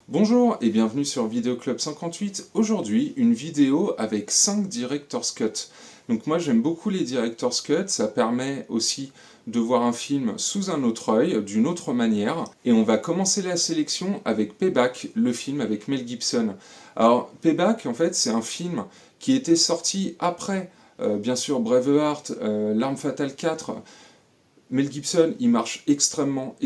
Bonjour et bienvenue sur Vidéo Club 58. Aujourd'hui, une vidéo avec 5 Director's Cut. Donc moi j'aime beaucoup les Director's Cut, ça permet aussi de voir un film sous un autre œil, d'une autre manière. Et on va commencer la sélection avec Payback, le film avec Mel Gibson. Alors Payback, en fait, c'est un film qui était sorti après, bien sûr, Braveheart, L'Arme Fatale 4. Mel Gibson, il marche extrêmement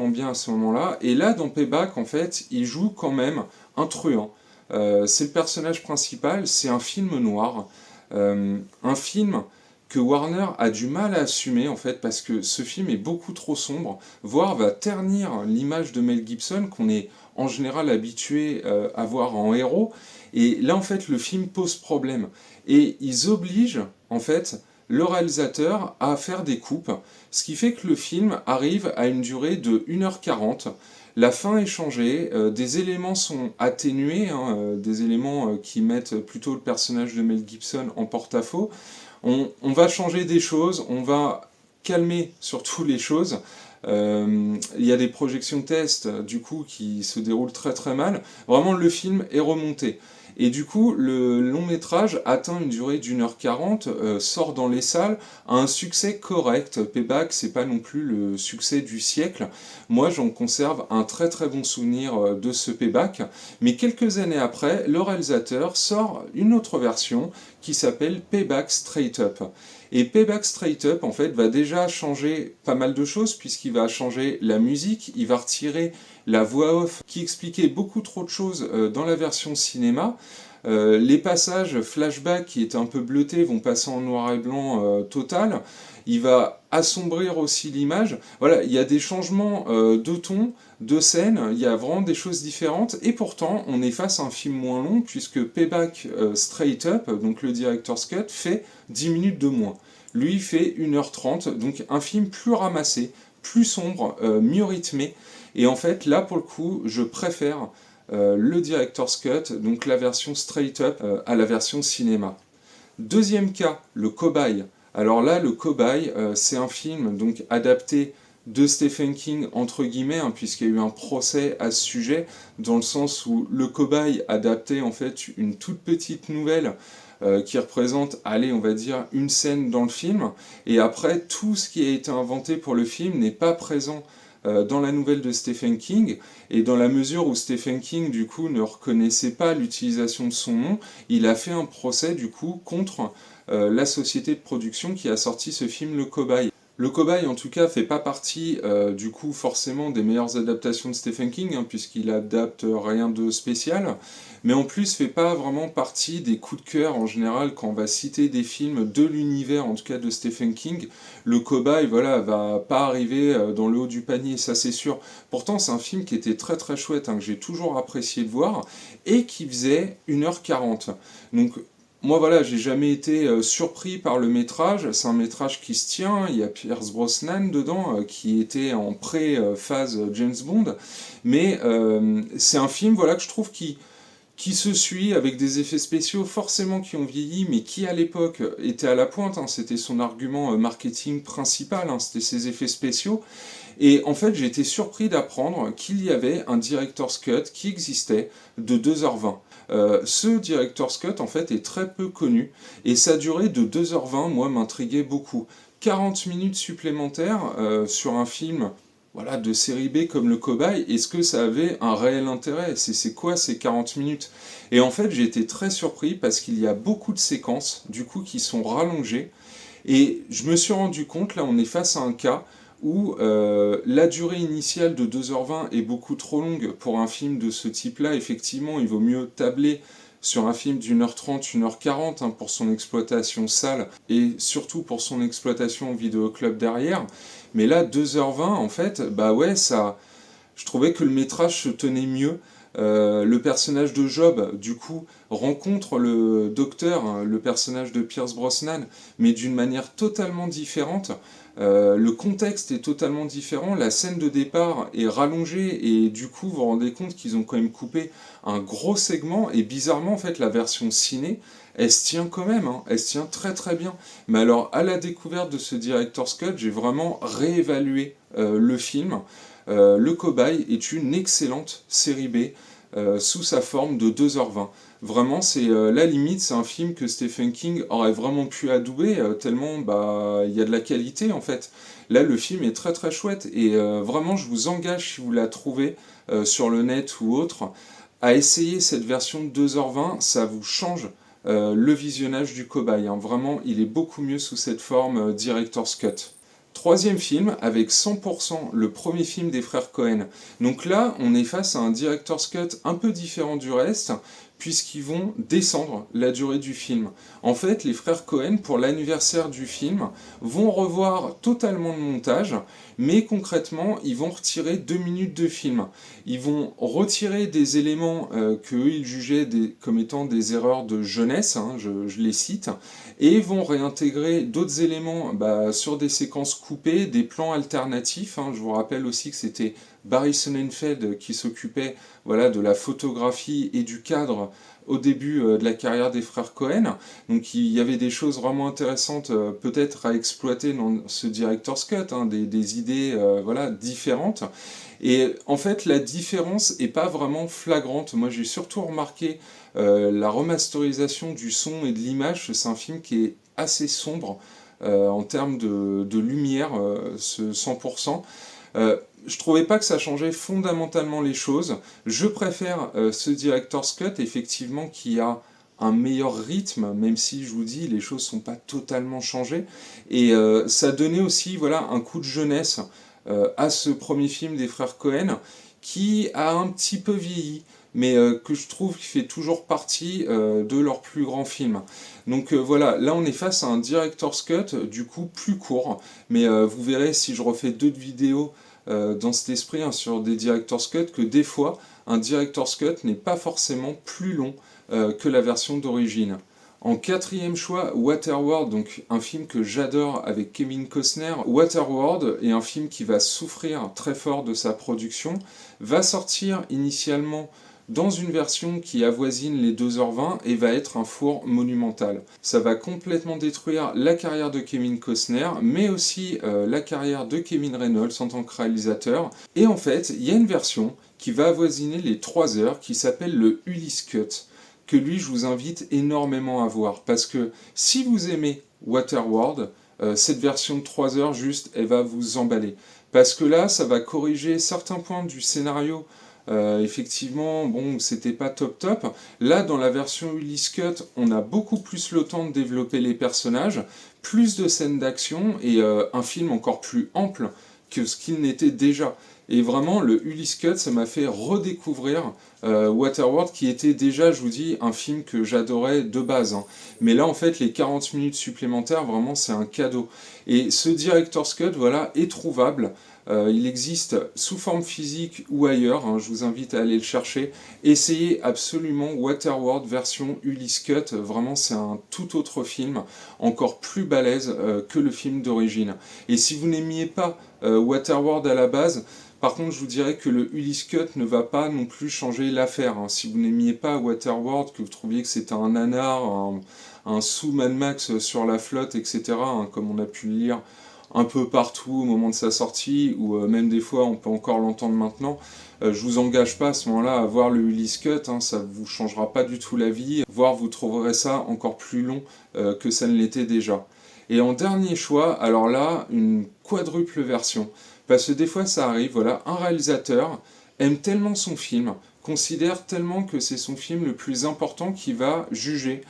bien à ce moment-là. Et là, dans Payback, en fait, il joue quand même un truand. C'est le personnage principal, c'est un film noir. Un film que Warner a du mal à assumer, en fait, parce que ce film est beaucoup trop sombre, voire va ternir l'image de Mel Gibson qu'on est en général habitué à voir en héros. Et là, en fait, le film pose problème. Et ils obligent, en fait, le réalisateur à faire des coupes, ce qui fait que le film arrive à une durée de 1h40. La fin est changée, des éléments sont atténués, des éléments qui mettent plutôt le personnage de Mel Gibson en porte-à-faux. On va changer des choses, on va calmer surtout les choses. Il y a des projections test du coup qui se déroulent très mal. Vraiment le film est remonté. Et du coup, le long métrage atteint une durée d'1h40, sort dans les salles, a un succès correct. Payback, c'est pas non plus le succès du siècle. Moi, j'en conserve un très bon souvenir de ce Payback. Mais quelques années après, le réalisateur sort une autre version qui s'appelle Payback Straight Up. Et Payback Straight Up, en fait, va déjà changer pas mal de choses, puisqu'il va changer la musique, il va retirer la voix off qui expliquait beaucoup trop de choses dans la version cinéma. Les passages flashback qui étaient un peu bleutés vont passer en noir et blanc total. Il va assombrir aussi l'image. Voilà, il y a des changements de ton, de scène, il y a vraiment des choses différentes. Et pourtant, on est face à un film moins long, puisque Payback Straight Up, donc le Director's Cut, fait 10 minutes de moins. Lui fait 1h30, donc un film plus ramassé, plus sombre, mieux rythmé. Et en fait, là, pour le coup, je préfère le Director's Cut, donc la version straight up, à la version cinéma. Deuxième cas, le cobaye. Alors là, le cobaye, c'est un film donc adapté de Stephen King, entre guillemets, puisqu'il y a eu un procès à ce sujet, dans le sens où le cobaye adaptait en fait une toute petite nouvelle qui représente, allez, on va dire, une scène dans le film, et après, tout ce qui a été inventé pour le film n'est pas présent dans la nouvelle de Stephen King, et dans la mesure où Stephen King, du coup, ne reconnaissait pas l'utilisation de son nom, il a fait un procès, du coup, contre la société de production qui a sorti ce film Le Cobaye. Le Cobaye, en tout cas, fait pas partie, du coup, forcément des meilleures adaptations de Stephen King, puisqu'il adapte rien de spécial, mais en plus fait pas vraiment partie des coups de cœur en général quand on va citer des films de l'univers, en tout cas de Stephen King. Le Cobaye, voilà, va pas arriver dans le haut du panier, ça c'est sûr. Pourtant, c'est un film qui était très chouette, que j'ai toujours apprécié de voir, et qui faisait 1h40. Donc, moi voilà, j'ai jamais été surpris par le métrage, c'est un métrage qui se tient, il y a Pierce Brosnan dedans qui était en pré-phase James Bond, mais c'est un film voilà, que je trouve qui se suit avec des effets spéciaux forcément qui ont vieilli, mais qui à l'époque était à la pointe, c'était son argument marketing principal, c'était ses effets spéciaux, et en fait j'ai été surpris d'apprendre qu'il y avait un Director's Cut qui existait de 2h20. Ce Director's Cut en fait est très peu connu, et sa durée de 2h20, moi, m'intriguait beaucoup. 40 minutes supplémentaires sur un film voilà, de série B comme le cobaye, est-ce que ça avait un réel intérêt? C'est quoi ces 40 minutes? Et en fait, j'ai été très surpris parce qu'il y a beaucoup de séquences, du coup, qui sont rallongées. Et je me suis rendu compte, là, on est face à un cas où la durée initiale de 2h20 est beaucoup trop longue pour un film de ce type-là. Effectivement, il vaut mieux tabler sur un film d'1h30, 1h40 pour son exploitation salle et surtout pour son exploitation en vidéoclub derrière. Mais là, 2h20, en fait, bah ouais, ça, je trouvais que le métrage se tenait mieux. Le personnage de Job, du coup, rencontre le docteur, le personnage de Pierce Brosnan, mais d'une manière totalement différente. Le contexte est totalement différent, la scène de départ est rallongée et du coup vous vous rendez compte qu'ils ont quand même coupé un gros segment et bizarrement en fait la version ciné elle se tient quand même, elle se tient très bien. Mais alors à la découverte de ce Director's Cut j'ai vraiment réévalué le film. Le Cobaye est une excellente série B. sous sa forme de 2h20. Vraiment, c'est la limite, c'est un film que Stephen King aurait vraiment pu adouber, tellement bah, il y a de la qualité en fait. Là, le film est très très chouette, et vraiment, je vous engage, si vous la trouvez sur le net ou autre, à essayer cette version de 2h20, ça vous change le visionnage du cobaye, hein. Vraiment, il est beaucoup mieux sous cette forme Director's Cut. Troisième film, avec 100%, le premier film des frères Cohen. Donc là, on est face à un director's cut un peu différent du reste, puisqu'ils vont descendre la durée du film. En fait, les frères Cohen, pour l'anniversaire du film, vont revoir totalement le montage, mais concrètement, ils vont retirer 2 minutes de film. Ils vont retirer des éléments qu'eux, ils jugeaient comme étant des erreurs de jeunesse, hein, je les cite, et vont réintégrer d'autres éléments sur des séquences coupées, des plans alternatifs, hein. Je vous rappelle aussi que c'était Barry Sonnenfeld qui s'occupait voilà, de la photographie et du cadre au début de la carrière des frères Cohen. Donc il y avait des choses vraiment intéressantes peut-être à exploiter dans ce director's cut, hein, des idées voilà, différentes. Et en fait, la différence n'est pas vraiment flagrante. Moi, j'ai surtout remarqué la remasterisation du son et de l'image. C'est un film qui est assez sombre en termes de lumière, ce 100%. Je trouvais pas que ça changeait fondamentalement les choses. Je préfère ce director's cut, effectivement, qui a un meilleur rythme, même si je vous dis les choses sont pas totalement changées. Et ça donnait aussi voilà un coup de jeunesse à ce premier film des frères Cohen, qui a un petit peu vieilli, mais que je trouve qui fait toujours partie de leurs plus grands films. Donc voilà, là on est face à un director's cut, du coup plus court, mais vous verrez si je refais d'autres vidéos dans cet esprit, hein, sur des director's cut, que des fois un director's cut n'est pas forcément plus long que la version d'origine. En quatrième choix, Waterworld, donc un film que j'adore avec Kevin Costner. Waterworld est un film qui va souffrir très fort de sa production, va sortir initialement dans une version qui avoisine les 2h20 et va être un four monumental. Ça va complètement détruire la carrière de Kevin Costner, mais aussi la carrière de Kevin Reynolds en tant que réalisateur. Et en fait, il y a une version qui va avoisiner les 3 heures qui s'appelle le Ulysse Cut, que lui je vous invite énormément à voir, parce que si vous aimez Waterworld, cette version de 3 heures juste, elle va vous emballer. Parce que là, ça va corriger certains points du scénario. Effectivement, bon, c'était pas top top. Là, dans la version Ulysse Cut, on a beaucoup plus le temps de développer les personnages, plus de scènes d'action et un film encore plus ample que ce qu'il n'était déjà. Et vraiment, le Ulysse Cut, ça m'a fait redécouvrir Waterworld, qui était déjà, je vous dis, un film que j'adorais de base, hein. Mais là, en fait, les 40 minutes supplémentaires, vraiment, c'est un cadeau. Et ce Director's Cut, voilà, est trouvable. Il existe sous forme physique ou ailleurs, hein, je vous invite à aller le chercher. Essayez absolument Waterworld version Ulysse Cut, vraiment c'est un tout autre film, encore plus balèze que le film d'origine. Et si vous n'aimiez pas Waterworld à la base, par contre je vous dirais que le Ulysse Cut ne va pas non plus changer l'affaire, hein. Si vous n'aimiez pas Waterworld, que vous trouviez que c'était un nanar, un sous-Mad Max sur la flotte, etc., hein, comme on a pu le lire un peu partout au moment de sa sortie, ou même des fois on peut encore l'entendre maintenant, je vous engage pas à ce moment-là à voir le Ulysse Cut, hein, ça vous changera pas du tout la vie, voire vous trouverez ça encore plus long que ça ne l'était déjà. Et en dernier choix, alors là, une quadruple version, parce que des fois ça arrive, voilà, un réalisateur aime tellement son film, considère tellement que c'est son film le plus important, qu'il va juger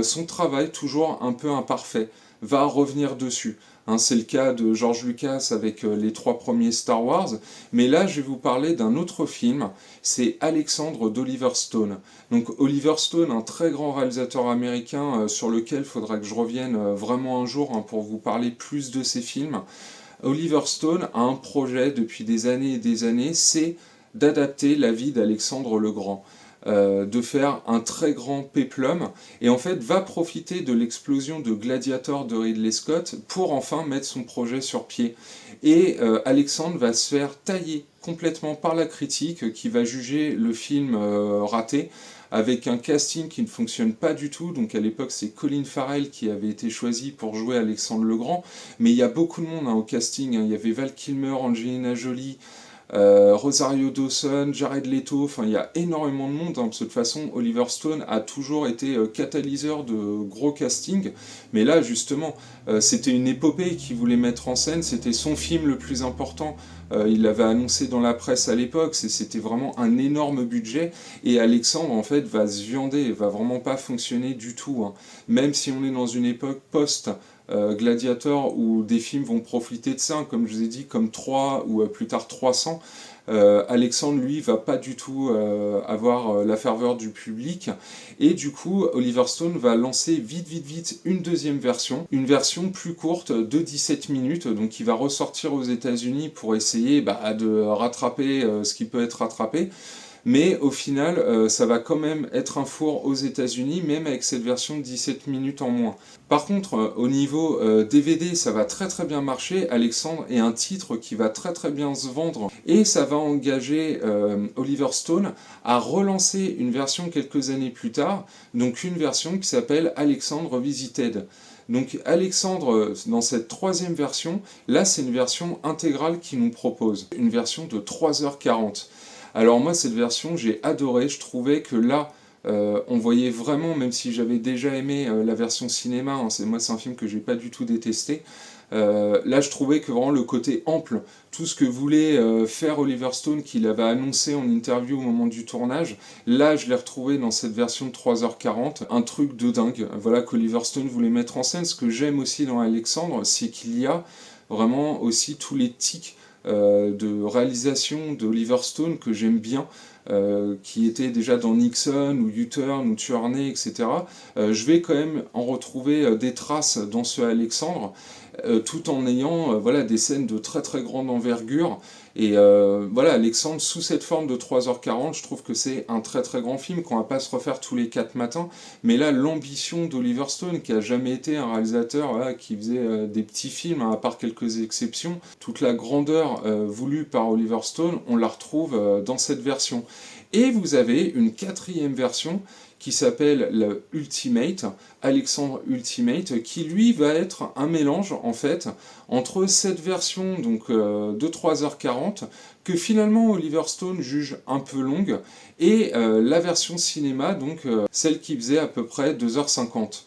son travail toujours un peu imparfait, va revenir dessus. Hein, c'est le cas de George Lucas avec les 3 premiers Star Wars, mais là je vais vous parler d'un autre film, c'est Alexandre d'Oliver Stone. Donc Oliver Stone, un très grand réalisateur américain sur lequel il faudra que je revienne vraiment un jour, hein, pour vous parler plus de ses films. Oliver Stone a un projet depuis des années et des années, c'est d'adapter la vie d'Alexandre le Grand, de faire un très grand péplum, et en fait va profiter de l'explosion de Gladiator de Ridley Scott pour enfin mettre son projet sur pied. Et Alexandre va se faire tailler complètement par la critique, qui va juger le film raté, avec un casting qui ne fonctionne pas du tout. Donc à l'époque c'est Colin Farrell qui avait été choisi pour jouer Alexandre le Grand, mais il y a beaucoup de monde, hein, au casting, hein. Il y avait Val Kilmer, Angelina Jolie, Rosario Dawson, Jared Leto, enfin il y a énormément de monde, hein, parce que de toute façon Oliver Stone a toujours été catalyseur de gros castings, mais là justement c'était une épopée qu'il voulait mettre en scène, c'était son film le plus important, il l'avait annoncé dans la presse à l'époque, c'était vraiment un énorme budget, et Alexandre en fait va se viander, va vraiment pas fonctionner du tout, hein. Même si on est dans une époque post Gladiator où des films vont profiter de ça, comme je vous ai dit, comme 3 ou plus tard 300. Alexandre, lui, va pas du tout avoir la ferveur du public. Et du coup, Oliver Stone va lancer vite une deuxième version, une version plus courte de 17 minutes. Donc il va ressortir aux États-Unis pour essayer de rattraper ce qui peut être rattrapé. Mais au final, ça va quand même être un four aux États-Unis, même avec cette version de 17 minutes en moins. Par contre, au niveau DVD, ça va très bien marcher. Alexandre est un titre qui va très bien se vendre. Et ça va engager Oliver Stone à relancer une version quelques années plus tard, donc une version qui s'appelle Alexandre Revisited. Donc Alexandre, dans cette troisième version, là c'est une version intégrale qu'il nous propose, une version de 3h40. Alors moi cette version j'ai adoré, je trouvais que là on voyait vraiment, même si j'avais déjà aimé la version cinéma, hein, c'est un film que j'ai pas du tout détesté, là je trouvais que vraiment le côté ample, tout ce que voulait faire Oliver Stone qu'il avait annoncé en interview au moment du tournage, là je l'ai retrouvé dans cette version de 3h40, un truc de dingue, voilà qu'Oliver Stone voulait mettre en scène. Ce que j'aime aussi dans Alexandre, c'est qu'il y a vraiment aussi tous les tics de réalisation d'Oliver Stone que j'aime bien, qui était déjà dans Nixon ou U-Turn ou Tuerney, etc. Je vais quand même en retrouver des traces dans ce Alexandre, tout en ayant voilà, des scènes de très grande envergure. Et voilà, Alexandre, sous cette forme de 3h40, je trouve que c'est un très grand film qu'on va pas se refaire tous les 4 matins. Mais là, l'ambition d'Oliver Stone, qui a jamais été un réalisateur voilà, qui faisait des petits films, hein, à part quelques exceptions, toute la grandeur voulue par Oliver Stone, on la retrouve dans cette version. Et vous avez une quatrième version qui s'appelle le Ultimate, Alexandre Ultimate, qui lui va être un mélange en fait entre cette version donc de 3h40 que finalement Oliver Stone juge un peu longue et la version cinéma, donc celle qui faisait à peu près 2h50.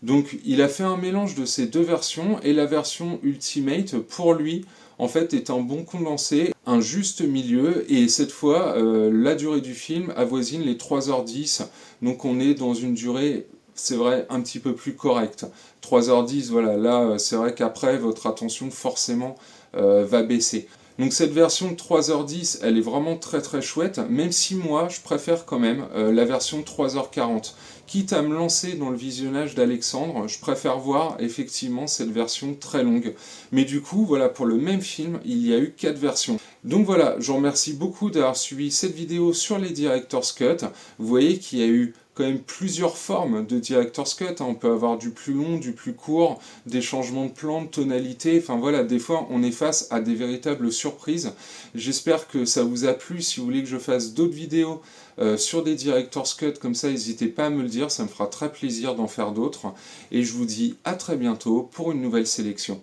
Donc il a fait un mélange de ces deux versions, et la version Ultimate, pour lui, en fait, est un bon condensé, un juste milieu, et cette fois, la durée du film avoisine les 3h10, donc on est dans une durée, c'est vrai, un petit peu plus correcte. 3h10, voilà, là, c'est vrai qu'après, votre attention, forcément, va baisser. Donc cette version de 3h10, elle est vraiment très chouette, même si moi, je préfère quand même la version de 3h40. Quitte à me lancer dans le visionnage d'Alexandre, je préfère voir effectivement cette version très longue. Mais du coup, voilà, pour le même film, il y a eu 4 versions. Donc voilà, je vous remercie beaucoup d'avoir suivi cette vidéo sur les Director's Cut. Vous voyez qu'il y a eu quand même plusieurs formes de Director's Cut, hein. On peut avoir du plus long, du plus court, des changements de plan, de tonalité, enfin voilà, des fois on est face à des véritables surprises. J'espère que ça vous a plu. Si vous voulez que je fasse d'autres vidéos sur des Director's Cut comme ça, n'hésitez pas à me le dire, ça me fera très plaisir d'en faire d'autres. Et je vous dis à très bientôt pour une nouvelle sélection.